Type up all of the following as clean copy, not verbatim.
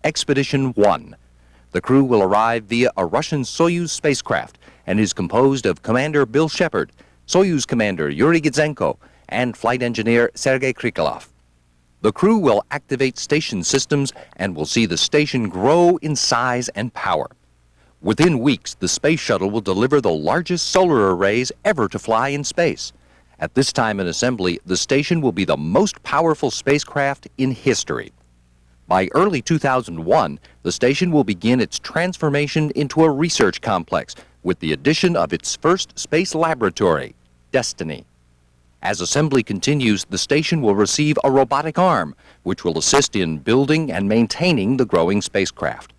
Expedition 1. The crew will arrive via a Russian Soyuz spacecraft and is composed of Commander Bill Shepard, Soyuz Commander Yuri Gitzenko, and Flight Engineer Sergei Krikalev. The crew will activate station systems and will see the station grow in size and power. Within weeks, the space shuttle will deliver the largest solar arrays ever to fly in space. At this time in assembly, the station will be the most powerful spacecraft in history. By early 2001, the station will begin its transformation into a research complex with the addition of its first space laboratory, Destiny. As assembly continues, the station will receive a robotic arm, which will assist in building and maintaining the growing spacecraft.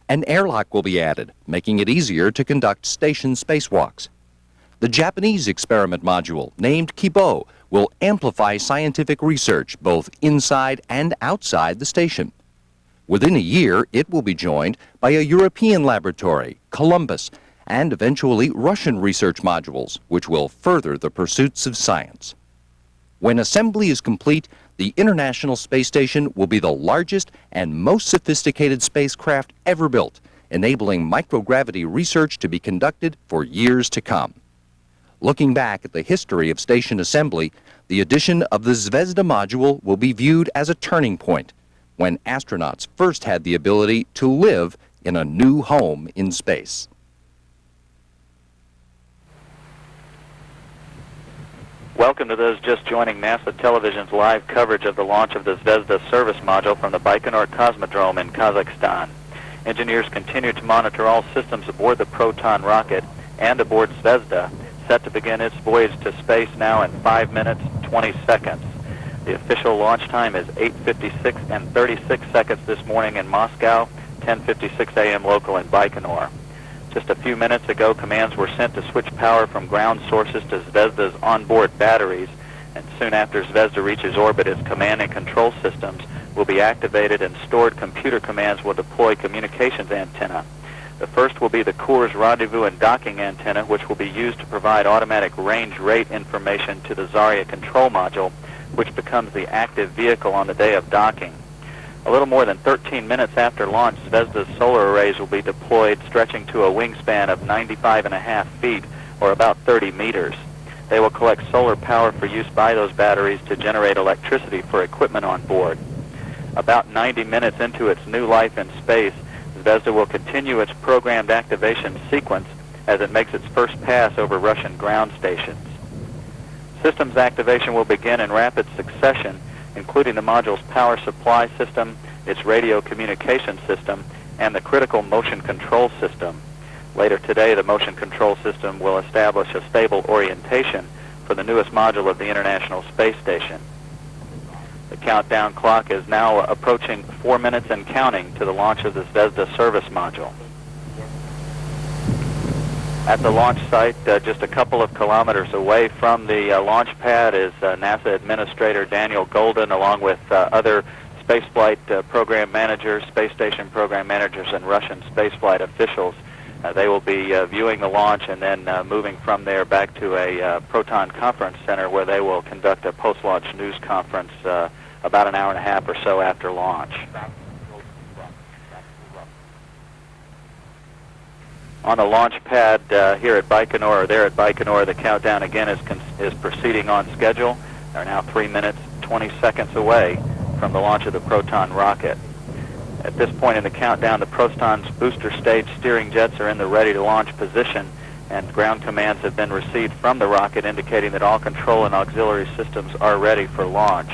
An airlock will be added, making it easier to conduct station spacewalks. The Japanese experiment module, named Kibo, will amplify scientific research both inside and outside the station. Within a year, it will be joined by a European laboratory, Columbus, and eventually Russian research modules, which will further the pursuits of science. When assembly is complete, the International Space Station will be the largest and most sophisticated spacecraft ever built, enabling microgravity research to be conducted for years to come. Looking back at the history of station assembly, the addition of the Zvezda module will be viewed as a turning point, when astronauts first had the ability to live in a new home in space. Welcome to those just joining NASA Television's live coverage of the launch of the Zvezda service module from the Baikonur Cosmodrom in Kazakhstan. Engineers continue to monitor all systems aboard the Proton rocket and aboard Zvezda, set to begin its voyage to space now in 5 minutes, 20 seconds. The official launch time is 8:56 and 36 seconds this morning in Moscow, 10:56 a.m. local in Baikonur. Just a few minutes ago, commands were sent to switch power from ground sources to Zvezda's onboard batteries, and soon after Zvezda reaches orbit, its command and control systems will be activated and stored computer commands will deploy communications antenna. The first will be the Coors rendezvous and docking antenna, which will be used to provide automatic range rate information to the Zarya control module, which becomes the active vehicle on the day of docking. A little more than 13 minutes after launch, Zvezda's solar arrays will be deployed, stretching to a wingspan of 95.5 feet, or about 30 meters. They will collect solar power for use by those batteries to generate electricity for equipment on board. About 90 minutes into its new life in space, Zvezda will continue its programmed activation sequence as it makes its first pass over Russian ground stations. Systems activation will begin in rapid succession, including the module's power supply system, its radio communication system, and the critical motion control system. Later today, the motion control system will establish a stable orientation for the newest module of the International Space Station. The countdown clock is now approaching 4 minutes and counting to the launch of the Zvezda service module. At the launch site, just a couple of kilometers away from the launch pad, is NASA Administrator Daniel Golden, along with other spaceflight program managers, space station program managers, and Russian spaceflight officials. They will be viewing the launch and then moving from there back to a Proton Conference Center, where they will conduct a post-launch news conference about an hour and a half or so after launch. On the launch pad here at Baikonur, or there at Baikonur, the countdown again is proceeding on schedule. They're now 3 minutes, 20 seconds away from the launch of the Proton rocket. At this point in the countdown, the Proton's booster stage steering jets are in the ready-to-launch position, and ground commands have been received from the rocket indicating that all control and auxiliary systems are ready for launch.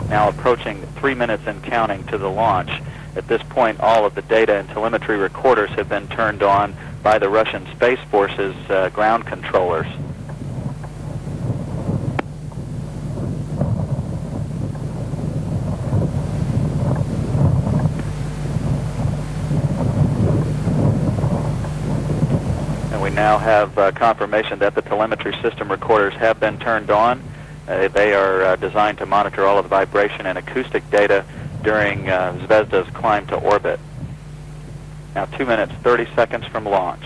Now approaching 3 minutes and counting to the launch. At this point, all of the data and telemetry recorders have been turned on by the Russian Space Force's ground controllers. And we now have confirmation that the telemetry system recorders have been turned on. They are designed to monitor all of the vibration and acoustic data during Zvezda's climb to orbit. Now 2 minutes, 30 seconds from launch.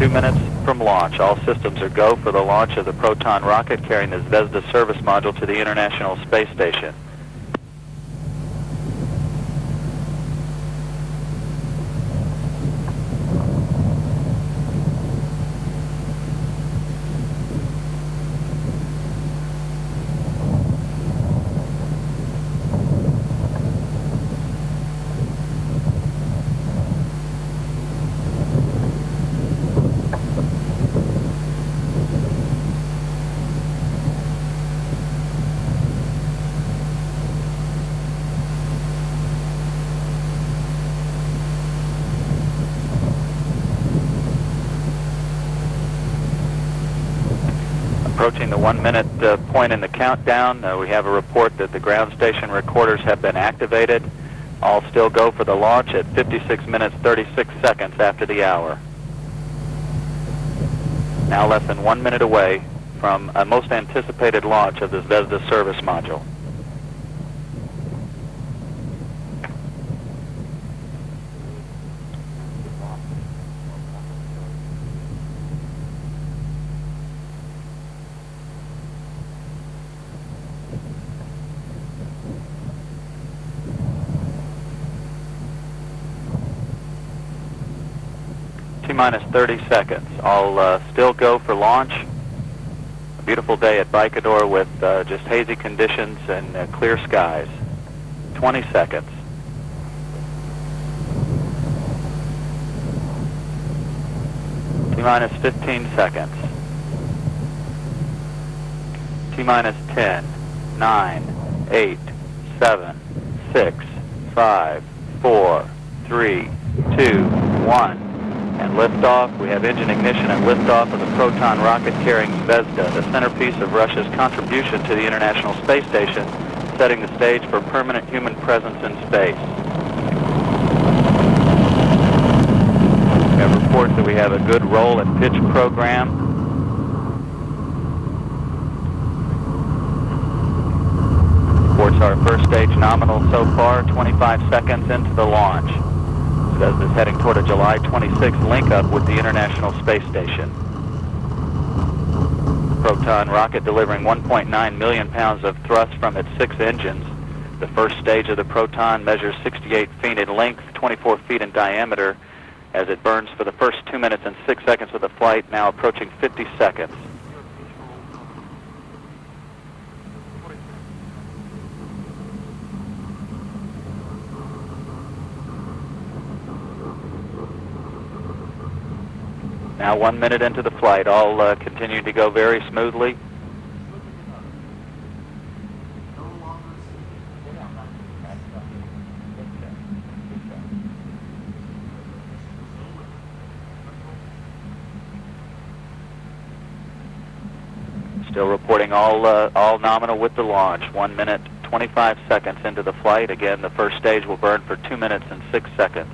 2 minutes from launch. All systems are go for the launch of the Proton rocket carrying the Zvezda service module to the International Space Station. Approaching the 1 minute point in the countdown, we have a report that the ground station recorders have been activated. All still go for the launch at 56 minutes 36 seconds after the hour. Now less than 1 minute away from a most anticipated launch of the Zvezda service module. T-minus 30 seconds. All still go for launch. A beautiful day at Baikonur with just hazy conditions and clear skies. 20 seconds. T-minus 15 seconds. T-minus 10, 9, 8, 7, 6, 5, 4, 3, 2, 1. And liftoff. We have engine ignition and liftoff of the Proton rocket carrying Zvezda, the centerpiece of Russia's contribution to the International Space Station, setting the stage for permanent human presence in space. We have reports that we have a good roll and pitch program. Reports are first stage nominal so far, 25 seconds into the launch. Zvezda is heading toward a July 26th link-up with the International Space Station. Proton rocket delivering 1.9 million pounds of thrust from its 6 engines. The first stage of the Proton measures 68 feet in length, 24 feet in diameter, as it burns for the first 2 minutes and 6 seconds of the flight, now approaching 50 seconds. Now 1 minute into the flight, all continue to go very smoothly. Still reporting all nominal with the launch. 1 minute, 25 seconds into the flight. Again, the first stage will burn for 2 minutes and 6 seconds.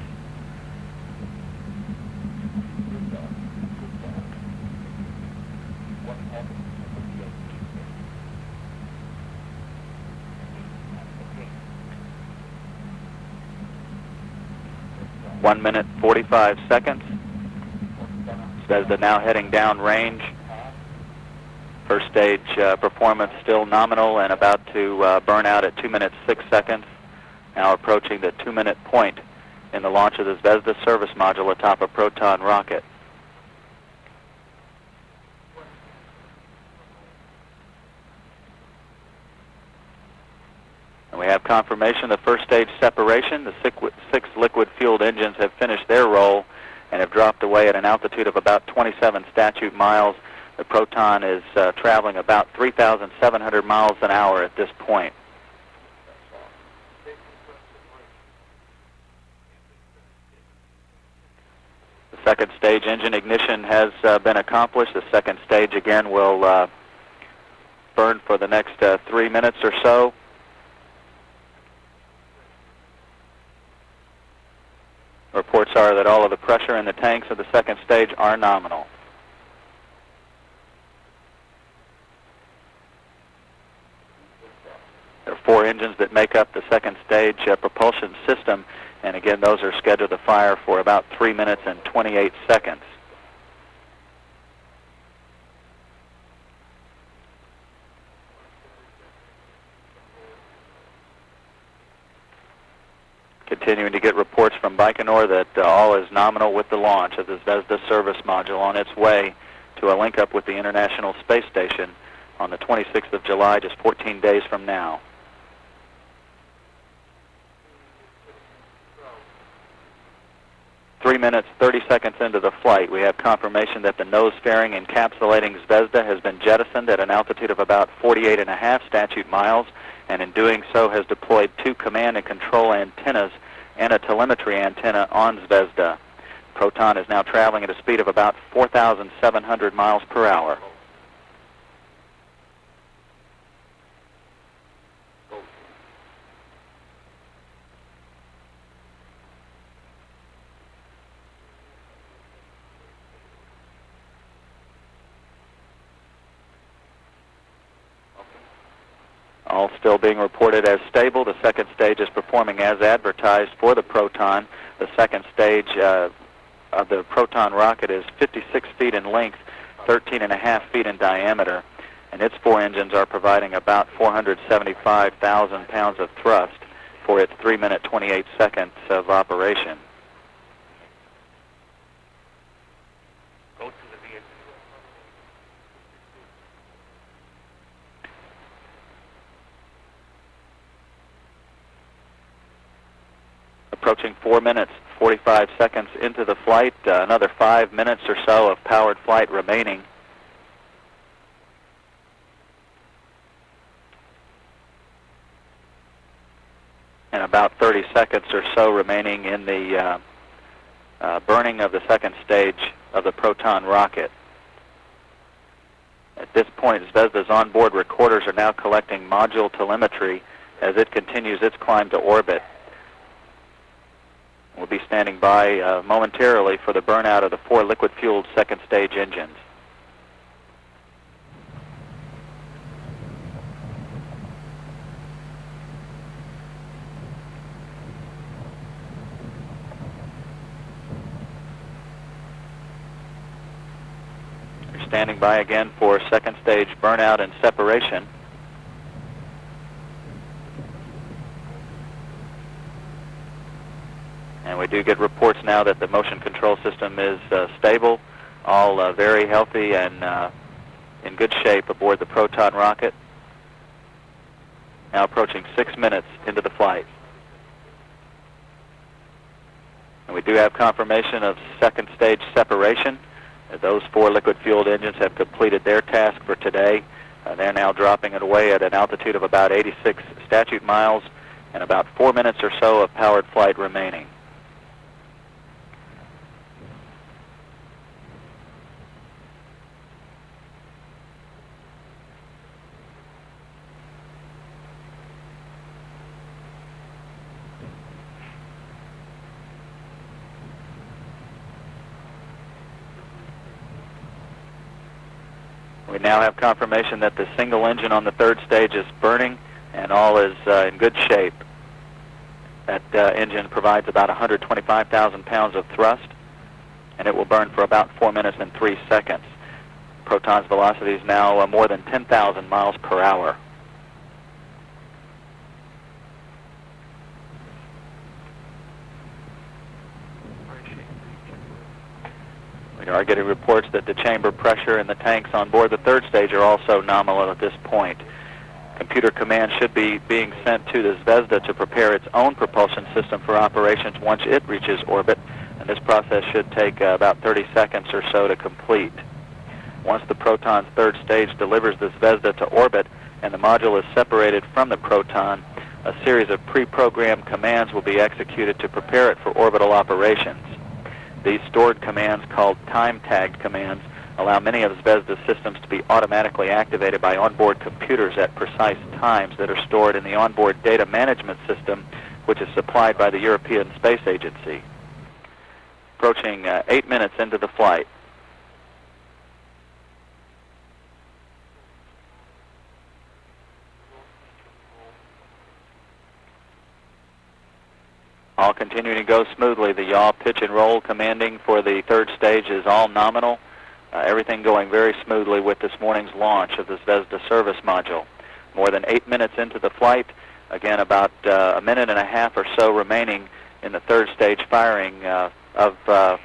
One minute, 45 seconds. Zvezda now heading down range. First stage performance still nominal and about to burn out at 2 minutes, 6 seconds. Now approaching the 2 minute point in the launch of the Zvezda service module atop a Proton rocket. And we have confirmation of the first stage separation. The six liquid-fueled engines have finished their roll and have dropped away at an altitude of about 27 statute miles. The Proton is traveling about 3,700 miles an hour at this point. The second stage engine ignition has been accomplished. The second stage again will burn for the next 3 minutes or so. Reports are that all of the pressure in the tanks of the second stage are nominal. There are 4 engines that make up the second stage propulsion system, and again, those are scheduled to fire for about 3 minutes and 28 seconds. Continuing to get reports from Baikonur that all is nominal with the launch of the Zvezda service module on its way to a link-up with the International Space Station on the 26th of July, just 14 days from now. Three minutes, 30 seconds into the flight, we have confirmation that the nose fairing encapsulating Zvezda has been jettisoned at an altitude of about 48.5 statute miles, and in doing so has deployed 2 command and control antennas and a telemetry antenna on Zvezda. Proton is now traveling at a speed of about 4,700 miles per hour. All still being reported as stable. The second stage is performing as advertised for the Proton. The second stage of the Proton rocket is 56 feet in length, 13.5 feet in diameter, and its 4 engines are providing about 475,000 pounds of thrust for its 3 minute 28 seconds of operation. Approaching 4 minutes, 45 seconds into the flight, another 5 minutes or so of powered flight remaining. And about 30 seconds or so remaining in the burning of the second stage of the Proton rocket. At this point, Zvezda's onboard recorders are now collecting module telemetry as it continues its climb to orbit. We'll be standing by momentarily for the burnout of the 4 liquid-fueled second stage engines. We're standing by again for second stage burnout and separation. And we do get reports now that the motion control system is stable, all very healthy and in good shape aboard the Proton rocket. Now approaching 6 minutes into the flight. And we do have confirmation of second stage separation. Those 4 liquid-fueled engines have completed their task for today. They're now dropping it away at an altitude of about 86 statute miles and about 4 minutes or so of powered flight remaining. We now have confirmation that the single engine on the third stage is burning and all is in good shape. That engine provides about 125,000 pounds of thrust, and it will burn for about 4 minutes and 3 seconds. Proton's velocity is now more than 10,000 miles per hour. We are getting reports that the chamber pressure and the tanks on board the third stage are also nominal at this point. Computer command should be being sent to the Zvezda to prepare its own propulsion system for operations once it reaches orbit, and this process should take about 30 seconds or so to complete. Once the Proton's third stage delivers the Zvezda to orbit and the module is separated from the Proton, a series of pre-programmed commands will be executed to prepare it for orbital operations. These stored commands, called time-tagged commands, allow many of Zvezda's systems to be automatically activated by onboard computers at precise times that are stored in the onboard data management system, which is supplied by the European Space Agency. Approaching 8 minutes into the flight. All continuing to go smoothly. The yaw, pitch, and roll commanding for the third stage is all nominal. Everything going very smoothly with this morning's launch of the Zvezda service module. More than 8 minutes into the flight, again about a minute and a half or so remaining in the third stage firing of the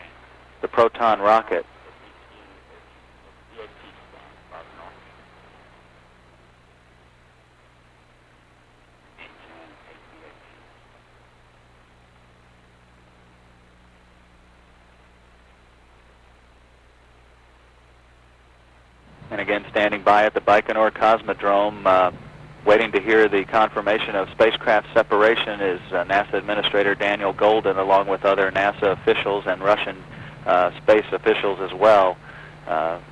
Proton rocket. And again, standing by at the Baikonur Cosmodrome, waiting to hear the confirmation of spacecraft separation is NASA Administrator Daniel Golden, along with other NASA officials and Russian space officials as well,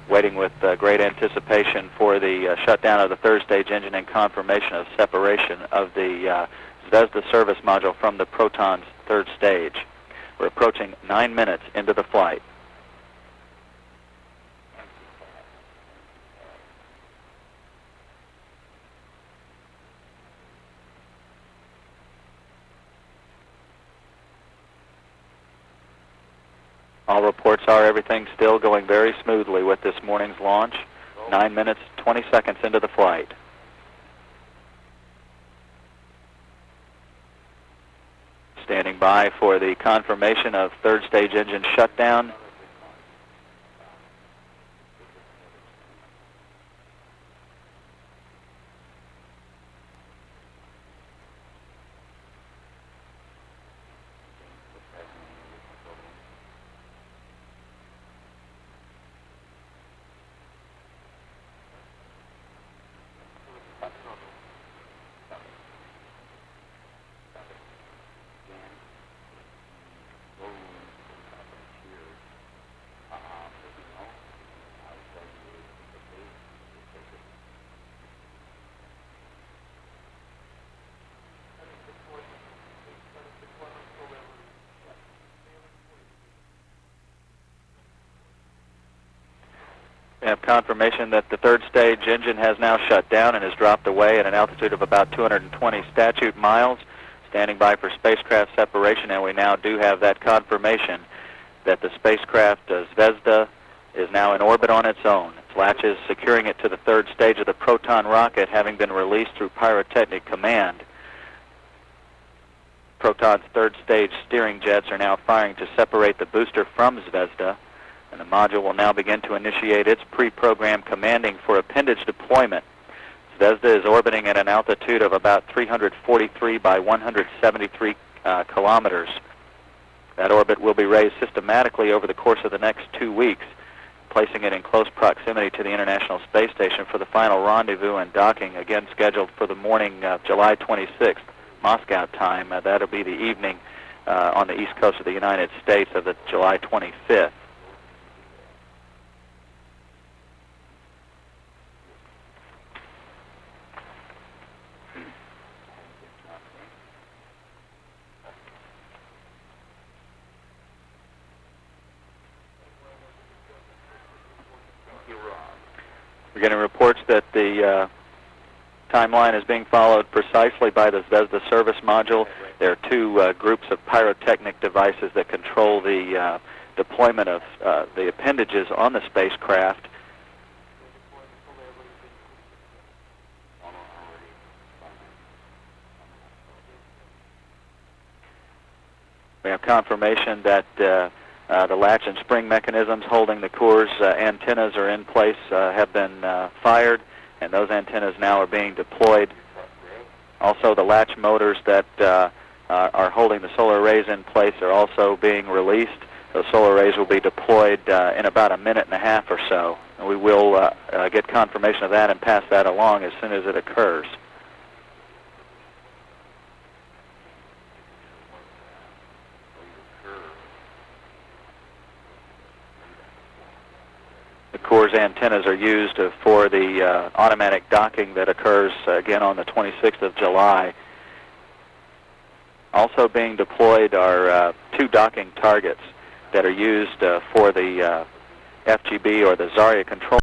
waiting with great anticipation for the shutdown of the third stage engine and confirmation of separation of the Zvezda service module from the Proton's third stage. We're approaching 9 minutes into the flight. All reports are everything's still going very smoothly with this morning's launch. 9 minutes, 20 seconds into the flight. Standing by for the confirmation of third stage engine shutdown. We have confirmation that the third stage engine has now shut down and has dropped away at an altitude of about 220 statute miles, standing by for spacecraft separation, and we now do have that confirmation that the spacecraft Zvezda is now in orbit on its own. Its latches securing it to the third stage of the Proton rocket having been released through pyrotechnic command. Proton's third stage steering jets are now firing to separate the booster from Zvezda, and the module will now begin to initiate its pre-programmed commanding for appendage deployment. Zvezda is orbiting at an altitude of about 343 by 173 kilometers. That orbit will be raised systematically over the course of the next 2 weeks, placing it in close proximity to the International Space Station for the final rendezvous and docking, again scheduled for the morning of July 26th, Moscow time. That'll be the evening on the east coast of the United States of the July 25th. We're getting reports that the timeline is being followed precisely by the Zvezda service module. There are two groups of pyrotechnic devices that control the deployment of the appendages on the spacecraft. We have confirmation that the latch and spring mechanisms holding the core's antennas are in place, have been fired, and those antennas now are being deployed. Also, the latch motors that are holding the solar arrays in place are also being released. Those solar arrays will be deployed in about a minute and a half or so. And we will get confirmation of that and pass that along as soon as it occurs. The core's antennas are used for the automatic docking that occurs again on the 26th of July. Also being deployed are two docking targets that are used for the FGB or the Zarya control